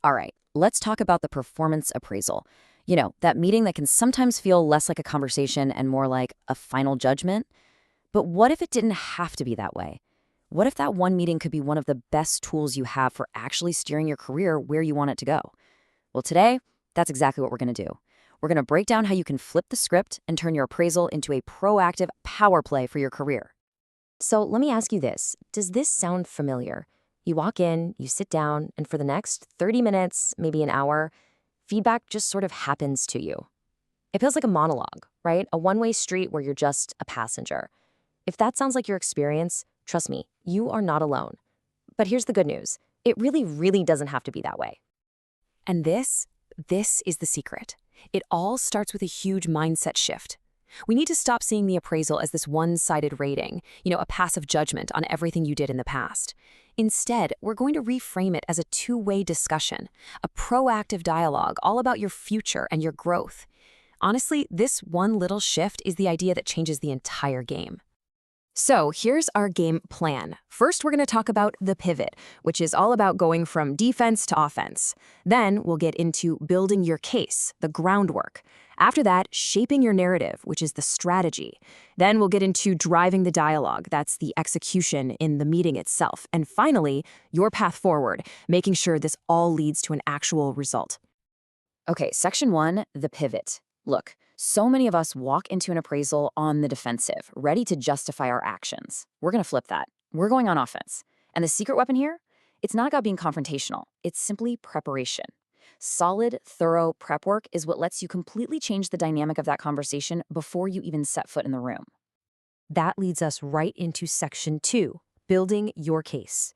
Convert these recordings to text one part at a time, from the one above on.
All right, let's talk about the performance appraisal. You know, that meeting that can sometimes feel less like a conversation and more like a final judgment. But what if it didn't have to be that way? What if that one meeting could be one of the best tools you have for actually steering your career where you want it to go? Well, today, that's exactly what we're going to do. We're going to break down how you can flip the script and turn your appraisal into a proactive power play for your career. So let me ask you this. Does this sound familiar? You walk in, you sit down, and for the next 30 minutes, maybe an hour, feedback just sort of happens to you. It feels like a monologue, right? A one-way street where you're just a passenger. If that sounds like your experience, trust me, you are not alone. But here's the good news. It really doesn't have to be that way. And this is the secret. It all starts with a huge mindset shift. We need to stop seeing the appraisal as this one-sided rating, a passive judgment on everything you did in the past. Instead, we're going to reframe it as a two-way discussion, a proactive dialogue all about your future and your growth. Honestly, this one little shift is the idea that changes the entire game. So here's our game plan. First, we're going to talk about the pivot, which is all about going from defense to offense. Then we'll get into building your case, the groundwork. After that, shaping your narrative, which is the strategy. Then we'll get into driving the dialogue, that's the execution in the meeting itself. And finally, your path forward, making sure this all leads to an actual result. Okay, section 1, the pivot. Look, so many of us walk into an appraisal on the defensive, ready to justify our actions. We're going to flip that. We're going on offense. And the secret weapon here? It's not about being confrontational. It's simply preparation. Solid, thorough prep work is what lets you completely change the dynamic of that conversation before you even set foot in the room. That leads us right into section 2, building your case.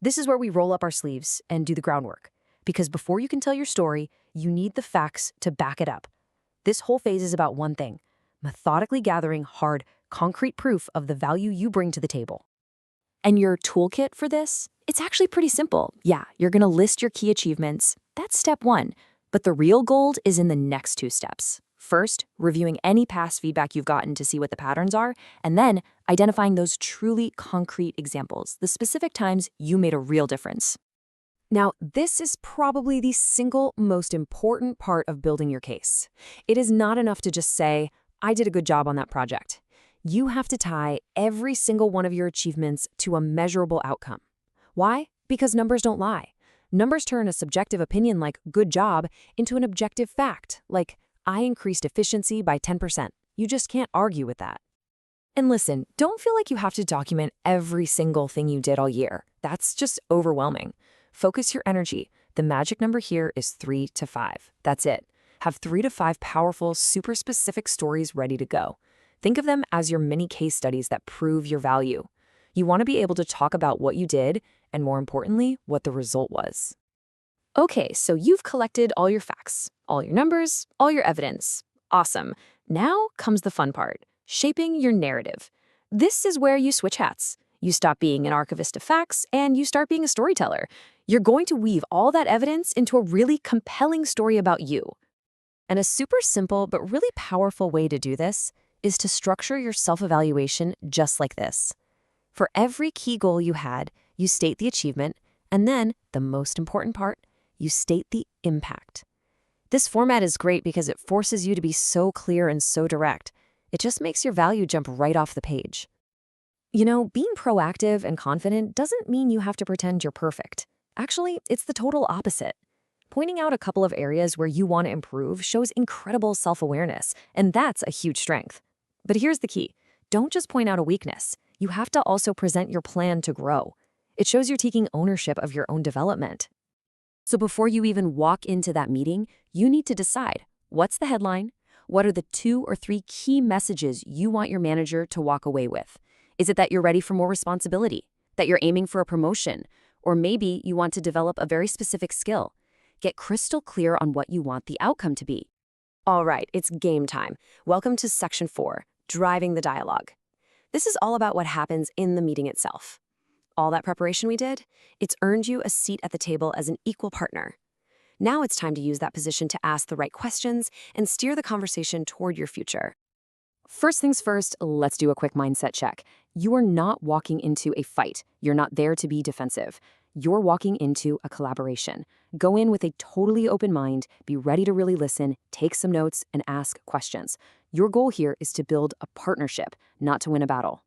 This is where we roll up our sleeves and do the groundwork. Because before you can tell your story, you need the facts to back it up. This whole phase is about one thing: methodically gathering hard, concrete proof of the value you bring to the table. And your toolkit for this? It's actually pretty simple. Yeah, you're going to list your key achievements. That's step 1. But the real gold is in the next 2 steps. First, reviewing any past feedback you've gotten to see what the patterns are, and then identifying those truly concrete examples, the specific times you made a real difference. Now, this is probably the single most important part of building your case. It is not enough to just say, I did a good job on that project. You have to tie every single one of your achievements to a measurable outcome. Why? Because numbers don't lie. Numbers turn a subjective opinion like good job into an objective fact, like I increased efficiency by 10%. You just can't argue with that. And listen, don't feel like you have to document every single thing you did all year. That's just overwhelming. Focus your energy. The magic number here is 3 to 5. That's it. Have 3 to 5 powerful, super specific stories ready to go. Think of them as your mini case studies that prove your value. You want to be able to talk about what you did, and more importantly, what the result was. Okay, so you've collected all your facts, all your numbers, all your evidence. Awesome. Now comes the fun part, shaping your narrative. This is where you switch hats. You stop being an archivist of facts, and you start being a storyteller. You're going to weave all that evidence into a really compelling story about you. And a super simple but really powerful way to do this is to structure your self-evaluation just like this. For every key goal you had, you state the achievement, and then, the most important part, you state the impact. This format is great because it forces you to be so clear and so direct. It just makes your value jump right off the page. You know, being proactive and confident doesn't mean you have to pretend you're perfect. Actually, it's the total opposite. Pointing out a couple of areas where you want to improve shows incredible self-awareness, and that's a huge strength. But here's the key. Don't just point out a weakness. You have to also present your plan to grow. It shows you're taking ownership of your own development. So before you even walk into that meeting, you need to decide, what's the headline? What are the 2 or 3 key messages you want your manager to walk away with? Is it that you're ready for more responsibility? That you're aiming for a promotion? Or maybe you want to develop a very specific skill? Get crystal clear on what you want the outcome to be. All right, it's game time. Welcome to section 4, driving the dialogue. This is all about what happens in the meeting itself. All that preparation we did, it's earned you a seat at the table as an equal partner. Now it's time to use that position to ask the right questions and steer the conversation toward your future. First things first, let's do a quick mindset check. You are not walking into a fight. You're not there to be defensive. You're walking into a collaboration. Go in with a totally open mind, be ready to really listen, take some notes, and ask questions. Your goal here is to build a partnership, not to win a battle.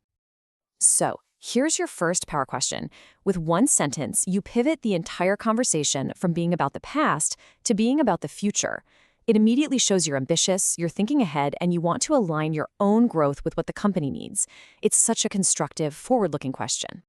So, here's your first power question. With one sentence, you pivot the entire conversation from being about the past to being about the future. It immediately shows you're ambitious, you're thinking ahead, and you want to align your own growth with what the company needs. It's such a constructive, forward-looking question.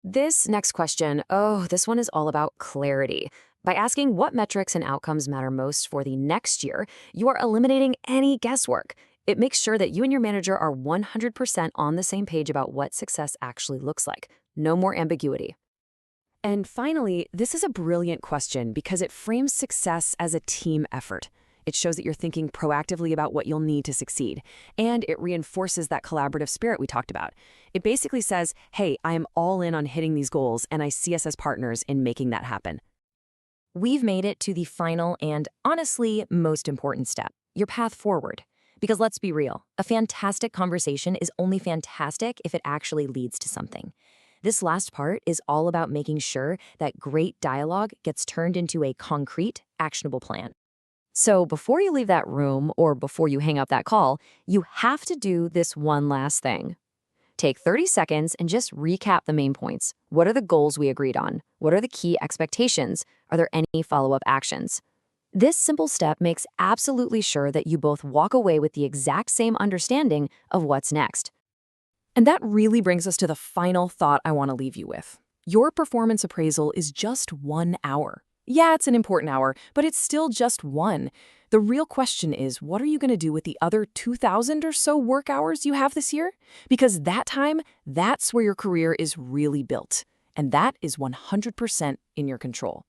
This next question, this one is all about clarity. By asking what metrics and outcomes matter most for the next year, you are eliminating any guesswork. It makes sure that you and your manager are 100% on the same page about what success actually looks like. No more ambiguity. And finally, this is a brilliant question because it frames success as a team effort. It shows that you're thinking proactively about what you'll need to succeed, and it reinforces that collaborative spirit we talked about. It basically says, hey, I am all in on hitting these goals, and I see us as partners in making that happen. We've made it to the final and, honestly, most important step, your path forward. Because let's be real, a fantastic conversation is only fantastic if it actually leads to something. This last part is all about making sure that great dialogue gets turned into a concrete, actionable plan. So before you leave that room or before you hang up that call, you have to do this one last thing. Take 30 seconds and just recap the main points. What are the goals we agreed on? What are the key expectations? Are there any follow-up actions? This simple step makes absolutely sure that you both walk away with the exact same understanding of what's next. And that really brings us to the final thought I want to leave you with. Your performance appraisal is just 1 hour. Yeah, it's an important hour, but it's still just one. The real question is, what are you going to do with the other 2,000 or so work hours you have this year? Because that time, that's where your career is really built. And that is 100% in your control.